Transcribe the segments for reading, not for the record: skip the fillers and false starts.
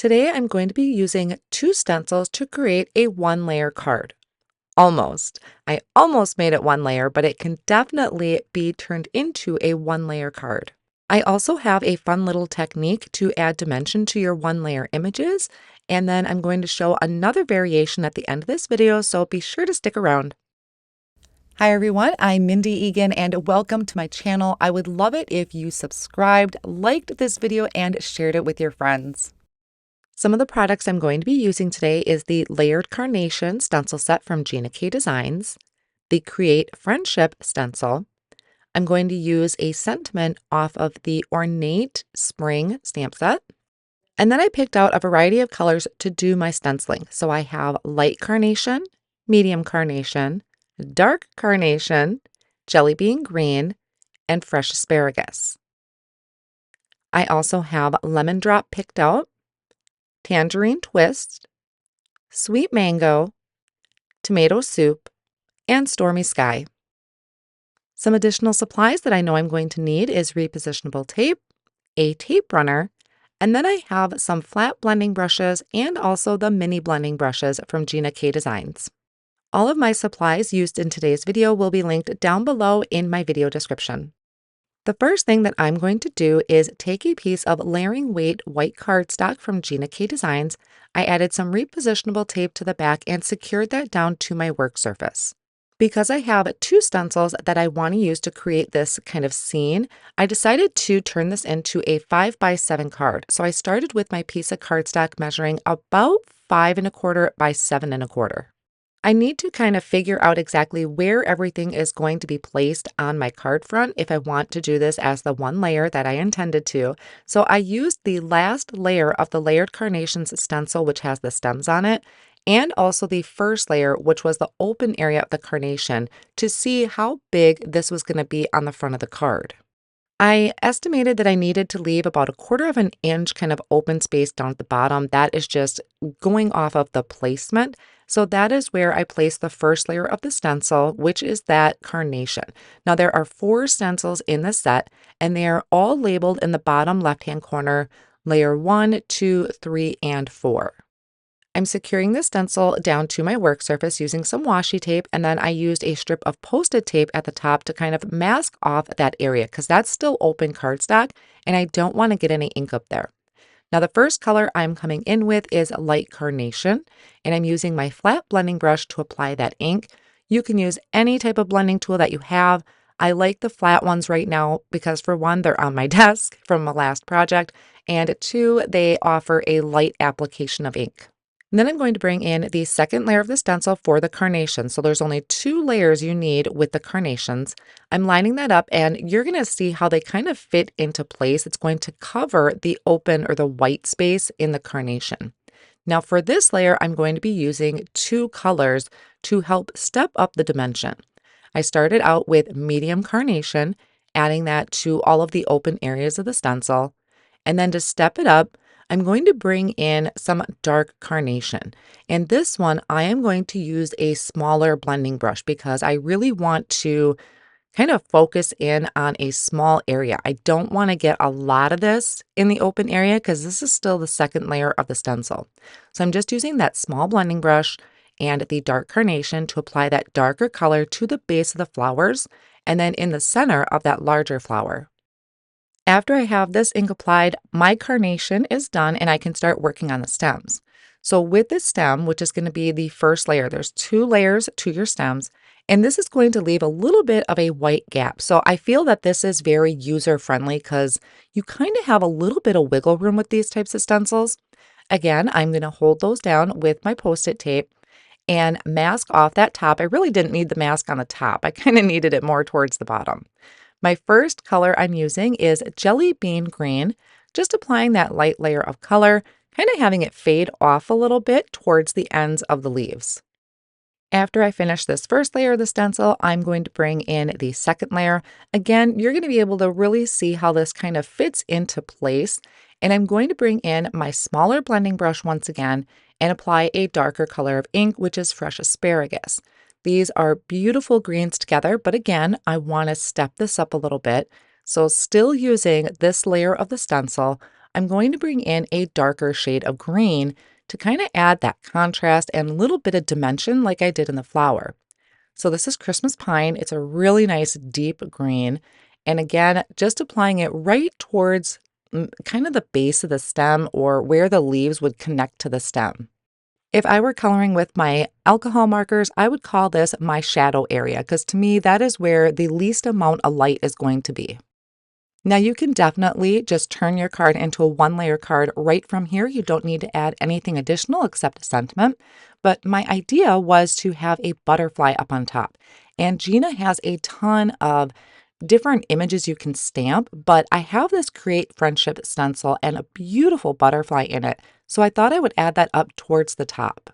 Today I'm going to be using two stencils to create a one-layer card. Almost. I almost made it one layer, but it can definitely be turned into a one-layer card. I also have a fun little technique to add dimension to your one-layer images, and then I'm going to show another variation at the end of this video, so be sure to stick around. Hi everyone, I'm Mindy Eggen and welcome to my channel. I would love it if you subscribed, liked this video, and shared it with your friends. Some of the products I'm going to be using today is the Layered Carnation stencil set from Gina K Designs, the Create Friendship stencil. I'm going to use a sentiment off of the Ornate Spring stamp set. And then I picked out a variety of colors to do my stenciling. So I have light carnation, medium carnation, dark carnation, jelly bean green, and fresh asparagus. I also have lemon drop picked out, tangerine twist, sweet mango, tomato soup, and stormy sky. Some additional supplies that I know I'm going to need is repositionable tape, a tape runner, and then I have some flat blending brushes and also the mini blending brushes from Gina K Designs. All of my supplies used in today's video will be linked down below in my video description. The first thing that I'm going to do is take a piece of layering weight white cardstock from Gina K Designs. I added some repositionable tape to the back and secured that down to my work surface. Because I have two stencils that I want to use to create this kind of scene, I decided to turn this into a 5x7 card. So I started with my piece of cardstock measuring about 5 1/4 by 7 1/4. I need to kind of figure out exactly where everything is going to be placed on my card front if I want to do this as the one layer that I intended to. So I used the last layer of the Layered Carnations stencil, which has the stems on it, and also the first layer, which was the open area of the carnation, to see how big this was going to be on the front of the card. I estimated that I needed to leave about 1/4 of an inch kind of open space down at the bottom. That is just going off of the placement. So that is where I placed the first layer of the stencil, which is that carnation. Now there are 4 stencils in the set, and they are all labeled in the bottom left-hand corner, layer 1, 2, 3, and 4. I'm securing the stencil down to my work surface using some washi tape, and then I used a strip of Post-it tape at the top to kind of mask off that area because that's still open cardstock and I don't want to get any ink up there. Now the first color I'm coming in with is light carnation, and I'm using my flat blending brush to apply that ink. You can use any type of blending tool that you have. I like the flat ones right now because for one, they're on my desk from my last project, and two, they offer a light application of ink. And then I'm going to bring in the second layer of the stencil for the carnation. So there's only 2 layers you need with the carnations. I'm lining that up and you're going to see how they kind of fit into place. It's going to cover the open or the white space in the carnation. Now for this layer, I'm going to be using 2 colors to help step up the dimension. I started out with medium carnation, adding that to all of the open areas of the stencil. And then to step it up, I'm going to bring in some dark carnation. And this one, I am going to use a smaller blending brush because I really want to kind of focus in on a small area. I don't want to get a lot of this in the open area because this is still the second layer of the stencil. So I'm just using that small blending brush and the dark carnation to apply that darker color to the base of the flowers and then in the center of that larger flower. After I have this ink applied, my carnation is done and I can start working on the stems. So with this stem, which is going to be the first layer, there's 2 layers to your stems, and this is going to leave a little bit of a white gap. So I feel that this is very user-friendly because you kind of have a little bit of wiggle room with these types of stencils. Again, I'm going to hold those down with my Post-it tape and mask off that top. I really didn't need the mask on the top. I kind of needed it more towards the bottom. My first color I'm using is jelly bean green, just applying that light layer of color, kind of having it fade off a little bit towards the ends of the leaves. After I finish this first layer of the stencil, I'm going to bring in the second layer. Again, you're going to be able to really see how this kind of fits into place. And I'm going to bring in my smaller blending brush once again and apply a darker color of ink, which is fresh asparagus. These are beautiful greens together, but again, I want to step this up a little bit. So still using this layer of the stencil, I'm going to bring in a darker shade of green to kind of add that contrast and a little bit of dimension like I did in the flower. So this is Christmas Pine. It's a really nice deep green. And again, just applying it right towards kind of the base of the stem or where the leaves would connect to the stem. If I were coloring with my alcohol markers, I would call this my shadow area because to me, that is where the least amount of light is going to be. Now you can definitely just turn your card into a one layer card right from here. You don't need to add anything additional except a sentiment. But my idea was to have a butterfly up on top. And Gina has a ton of different images you can stamp, but I have this Create Friendship stencil and a beautiful butterfly in it. So I thought I would add that up towards the top.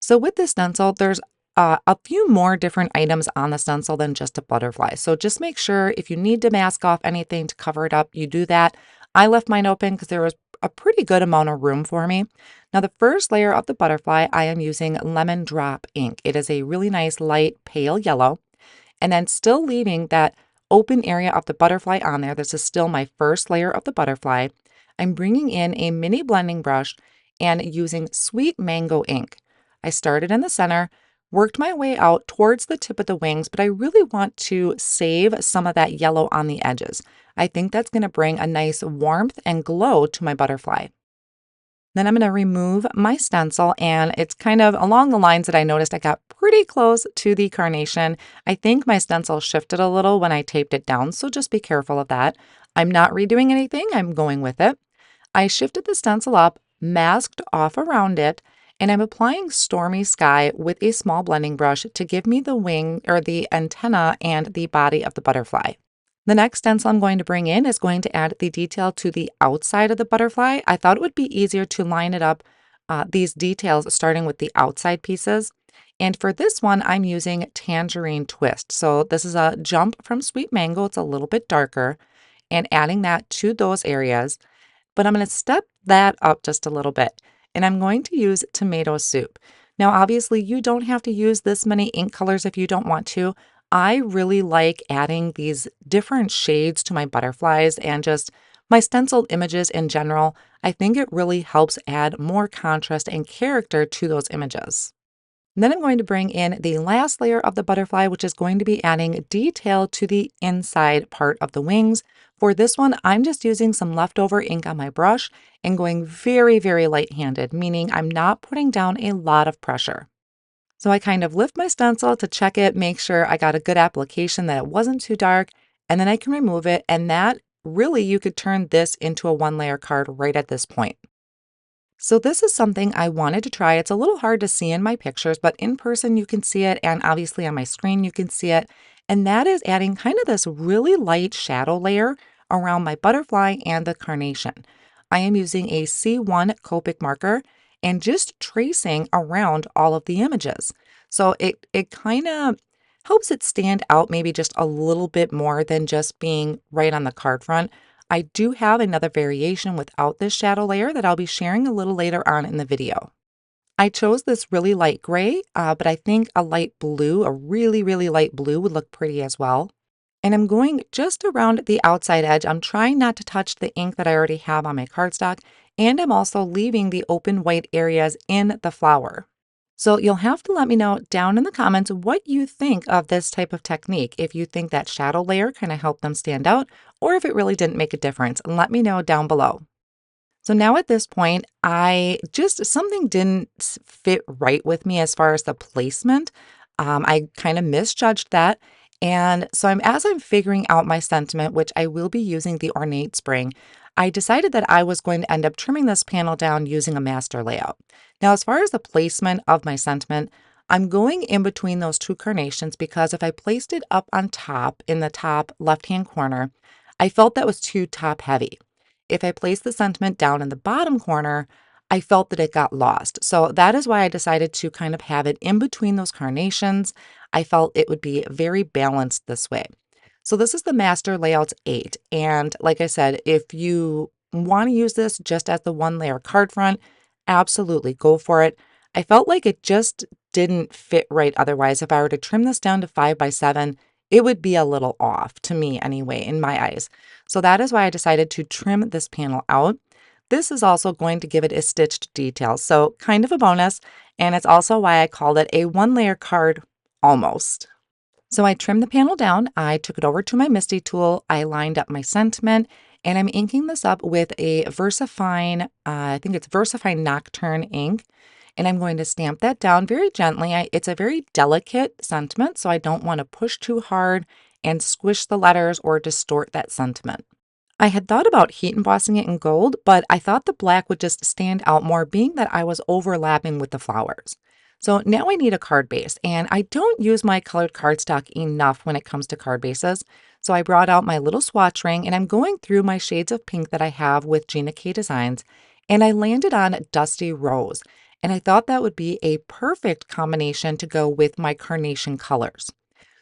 So with this stencil, there's a few more different items on the stencil than just a butterfly. So just make sure if you need to mask off anything to cover it up, you do that. I left mine open because there was a pretty good amount of room for me. Now the first layer of the butterfly, I am using Lemon Drop ink. It is a really nice light pale yellow. And then still leaving that open area of the butterfly on there. This is still my first layer of the butterfly. I'm bringing in a mini blending brush and using Sweet Mango ink. I started in the center, worked my way out towards the tip of the wings, but I really want to save some of that yellow on the edges. I think that's going to bring a nice warmth and glow to my butterfly. Then I'm going to remove my stencil, and it's kind of along the lines that I noticed I got pretty close to the carnation. I think my stencil shifted a little when I taped it down, so just be careful of that. I'm not redoing anything, I'm going with it. I shifted the stencil up, masked off around it, and I'm applying Stormy Sky with a small blending brush to give me the wing or the antenna and the body of the butterfly. The next stencil I'm going to bring in is going to add the detail to the outside of the butterfly. I thought it would be easier to line it up, these details starting with the outside pieces. And for this one, I'm using Tangerine Twist. So this is a jump from Sweet Mango. It's a little bit darker and adding that to those areas. But I'm going to step that up just a little bit. And I'm going to use Tomato Soup. Now, obviously, you don't have to use this many ink colors if you don't want to. I really like adding these different shades to my butterflies and just my stenciled images in general. I think it really helps add more contrast and character to those images. And then I'm going to bring in the last layer of the butterfly, which is going to be adding detail to the inside part of the wings. For this one, I'm just using some leftover ink on my brush and going very, very light-handed, meaning I'm not putting down a lot of pressure. So I kind of lift my stencil to check it, make sure I got a good application, that it wasn't too dark, and then I can remove it. And that really, you could turn this into a one layer card right at this point. So this is something I wanted to try. It's a little hard to see in my pictures, but in person you can see it, and obviously on my screen you can see it. And that is adding kind of this really light shadow layer around my butterfly and the carnation. I am using a C1 Copic marker and just tracing around all of the images. So it kind of helps it stand out maybe just a little bit more than just being right on the card front. I do have another variation without this shadow layer that I'll be sharing a little later on in the video. I chose this really light gray, but I think a light blue, a really, really light blue would look pretty as well. And I'm going just around the outside edge. I'm trying not to touch the ink that I already have on my cardstock, and I'm also leaving the open white areas in the flower. So you'll have to let me know down in the comments what you think of this type of technique, if you think that shadow layer kind of helped them stand out, or if it really didn't make a difference. Let me know down below. So now at this point, something didn't fit right with me as far as the placement. I kind of misjudged that. And so as I'm figuring out my sentiment, which I will be using the Ornate spring, I decided that I was going to end up trimming this panel down using a master layout. Now, as far as the placement of my sentiment, I'm going in between those two carnations because if I placed it up on top in the top left-hand corner, I felt that was too top heavy. If I placed the sentiment down in the bottom corner, I felt that it got lost. So that is why I decided to kind of have it in between those carnations. I felt it would be very balanced this way. So this is the Master Layouts 8. And like I said, if you want to use this just as the one layer card front, absolutely go for it. I felt like it just didn't fit right otherwise. If I were to trim this down to 5x7, it would be a little off to me anyway, in my eyes. So that is why I decided to trim this panel out. this is also going to give it a stitched detail, so kind of a bonus, and it's also why I called it a one-layer card almost. So I trimmed the panel down, I took it over to my Misti tool, I lined up my sentiment, and I'm inking this up with a Versafine, I think it's Versafine Nocturne ink, and I'm going to stamp that down very gently. It's a very delicate sentiment, so I don't want to push too hard and squish the letters or distort that sentiment. I had thought about heat embossing it in gold, but I thought the black would just stand out more, being that I was overlapping with the flowers. So now I need a card base, and I don't use my colored cardstock enough when it comes to card bases. So I brought out my little swatch ring, and I'm going through my shades of pink that I have with Gina K Designs, and I landed on Dusty Rose. And I thought that would be a perfect combination to go with my carnation colors.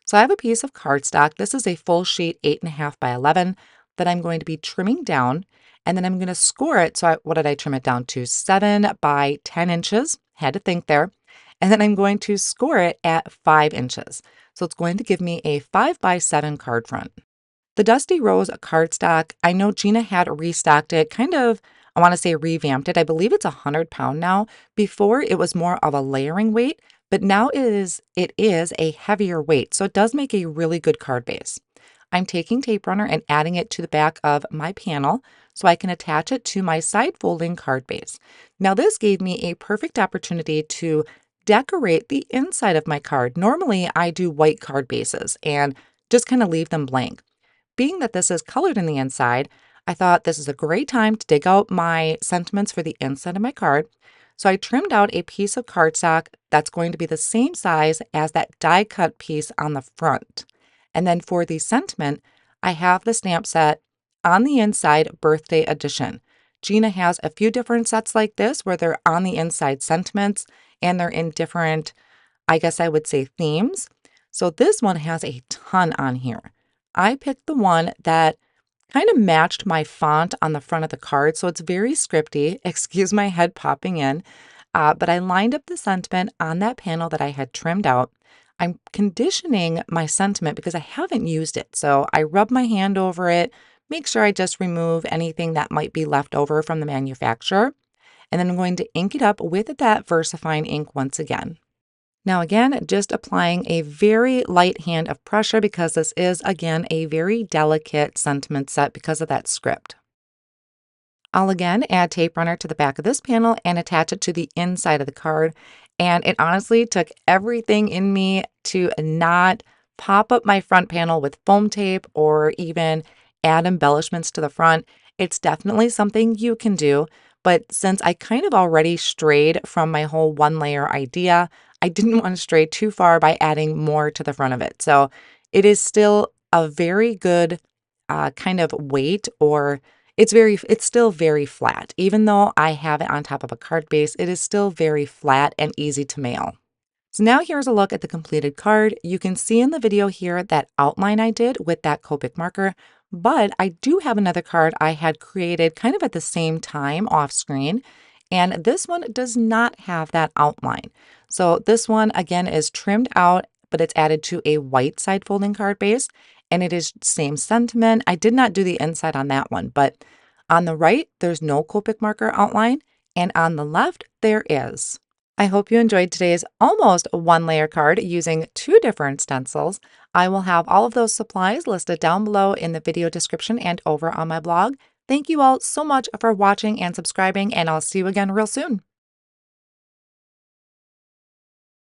So I have a piece of cardstock. This is a full sheet 8.5 by 11 that I'm going to be trimming down, and then I'm going to score it. So what did I trim it down to? 7 by 10 inches. Had to think there. And then I'm going to score it at 5 inches. So it's going to give me a 5 by 7 card front. The Dusty Rose cardstock, I know Gina had restocked it, kind of, I want to say revamped it. I believe it's 100-pound now. Before it was more of a layering weight, but now it is a heavier weight. So it does make a really good card base. I'm taking tape runner and adding it to the back of my panel so I can attach it to my side folding card base. Now this gave me a perfect opportunity to decorate the inside of my card. Normally I do white card bases and just kind of leave them blank. Being that this is colored in the inside, I thought this is a great time to dig out my sentiments for the inside of my card. So I trimmed out a piece of cardstock that's going to be the same size as that die cut piece on the front. And then for the sentiment, I have the stamp set on the inside, birthday edition. Gina has a few different sets like this where they're on the inside sentiments and they're in different, I guess I would say, themes. So this one has a ton on here. I picked the one that kind of matched my font on the front of the card. So it's very scripty, excuse my head popping in, but I lined up the sentiment on that panel that I had trimmed out. I'm conditioning my sentiment because I haven't used it. So I rub my hand over it, make sure I just remove anything that might be left over from the manufacturer. And then I'm going to ink it up with that Versafine ink once again. Now again, just applying a very light hand of pressure because this is, again, a very delicate sentiment set because of that script. I'll again add tape runner to the back of this panel and attach it to the inside of the card. And it honestly took everything in me to not pop up my front panel with foam tape or even add embellishments to the front. It's definitely something you can do. But since I kind of already strayed from my whole one layer idea, I didn't want to stray too far by adding more to the front of it. So it is still a very good kind of weight, or it's still very flat. Even though I have it on top of a card base, it is still very flat and easy to mail. So now here's a look at the completed card. You can see in the video here that outline I did with that Copic marker, but I do have another card I had created kind of at the same time off screen, and this one does not have that outline. So this one again is trimmed out, but it's added to a white side folding card base, and it is same sentiment. I did not do the inside on that one, but on the right, there's no Copic marker outline, and on the left, there is. I hope you enjoyed today's almost one layer card using 2 different stencils. I will have all of those supplies listed down below in the video description and over on my blog. Thank you all so much for watching and subscribing, and I'll see you again real soon.